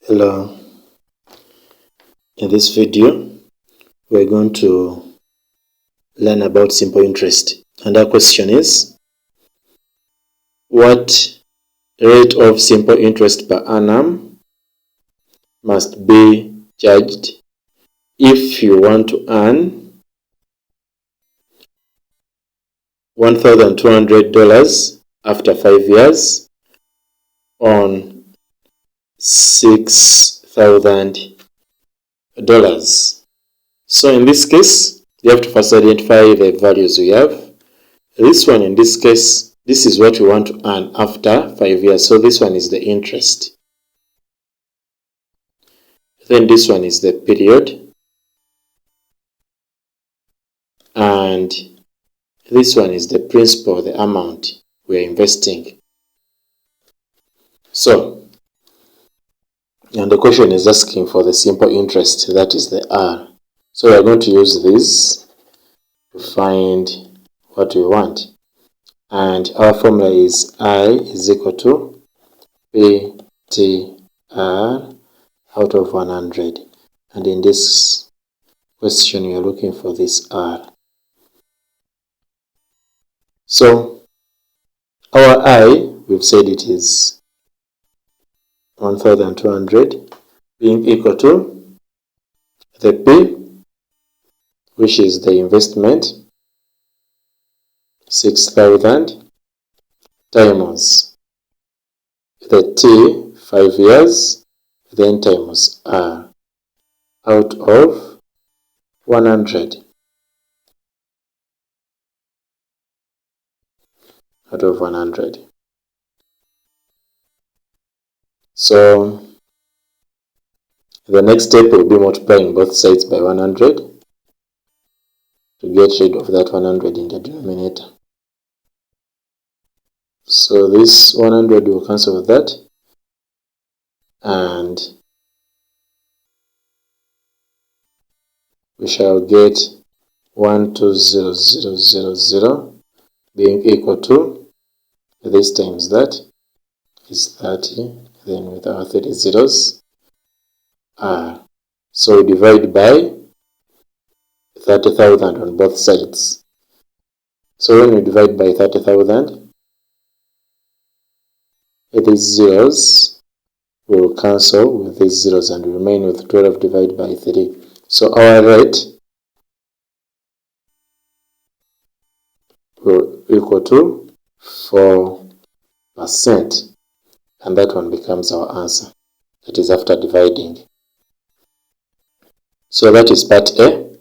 Hello, in this video we're going to learn about simple interest, and our question is, what rate of simple interest per annum must be charged if you want to earn $1,200 after 5 years on $6,000? So in this case, you have to first identify the values we have. This one, in this case, this is what we want to earn after 5 years. So this one is the interest. Then this one is the period. And this one is the principal, the amount we are investing. So, and the question is asking for the simple interest, that is the R. So we are going to use this to find what we want. And our formula is I is equal to PTR out of 100. And in this question, we are looking for this R. So our I, we've said it is 1,200, being equal to the P, which is the investment, 6,000, times the T, 5 years, then times R, out of 100. Out of 100. So the next step will be multiplying both sides by 100 to get rid of that 100 in the denominator. So this 100 will cancel with that, and we shall get 120,000 being equal to this times that is 30, then with our 30 zeros R. So we divide by 30,000 on both sides. So when we divide by 30,000, these zeros will cancel with these zeros and remain with 12 divided by 3. So our rate will equal to 4%. And that one becomes our answer. That is after dividing. So that is part A.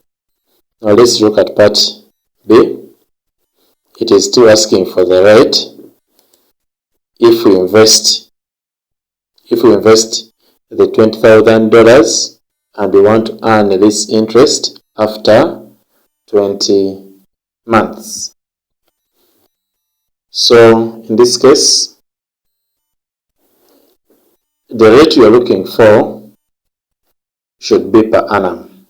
Now let's look at part B. It is still asking for the rate if we invest the $20,000 and we want to earn this interest after 20 months. So in this case, the rate you are looking for should be per annum,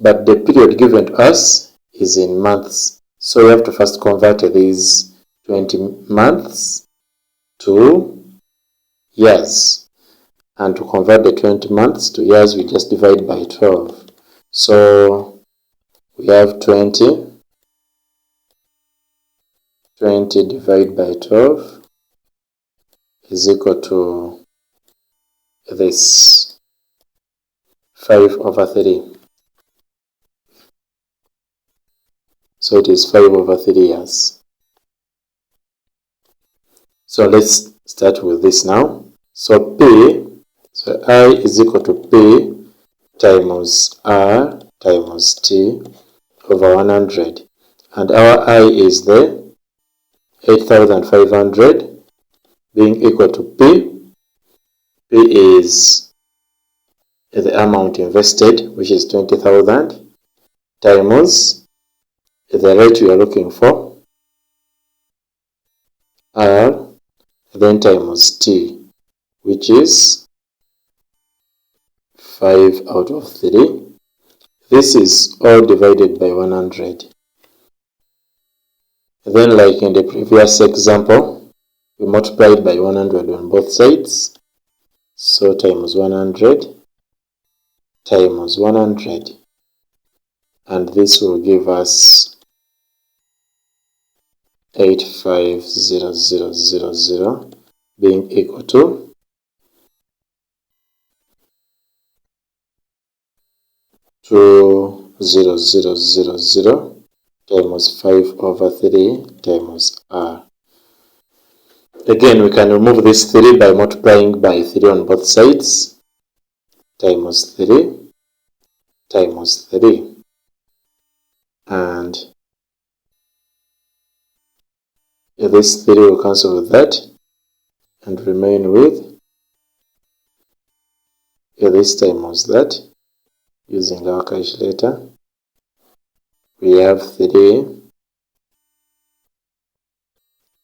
but the period given to us is in months. So we have to first convert these 20 months to years. And to convert the 20 months to years, we just divide by 12. So we have 20 divided by 12 is equal to this 5/3. So it is 5/3 years. So let's start with this now. So I is equal to P times R times T over 100. And our I is the 8,500 being equal to P. P is the amount invested, which is 20,000, times the rate we are looking for, R, then times T, which is 5/3. This is all divided by 100. Then, like in the previous example, we multiplied by 100 on both sides. So times 100 times 100, and this will give us 85000 being equal to 20000 times 5 over 3 times r. Again, we can remove this 3 by multiplying by 3 on both sides. Times 3 times 3. And this 3 will cancel with that and remain with this times that. Using our calculator, we have 3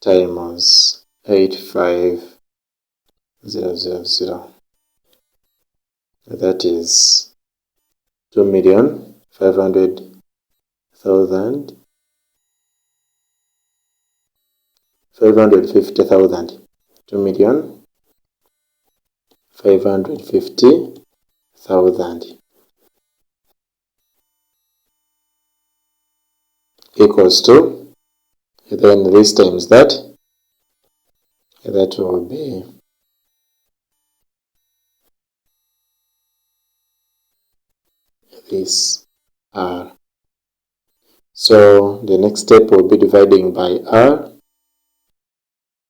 times 85000. That is 2,500,000 550,000 2,550,000 equals to, then this times that will be this r. So the next step will be dividing by r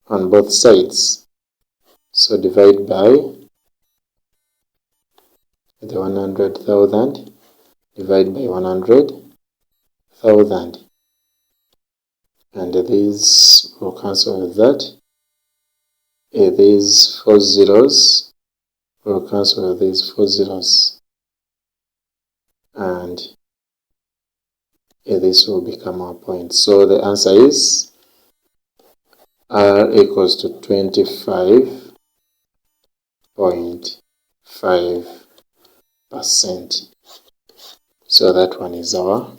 on both sides. So divide by the 100,000, divide by 100,000, and these will cancel with that. These 4 zeros will cancel with these 4 zeros, and this will become our point. So the answer is r equals to 25.5%. So that one is our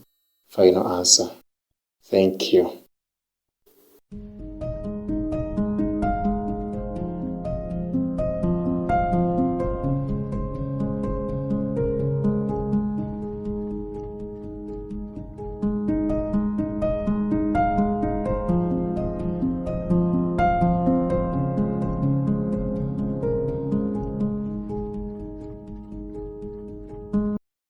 final answer. Thank you.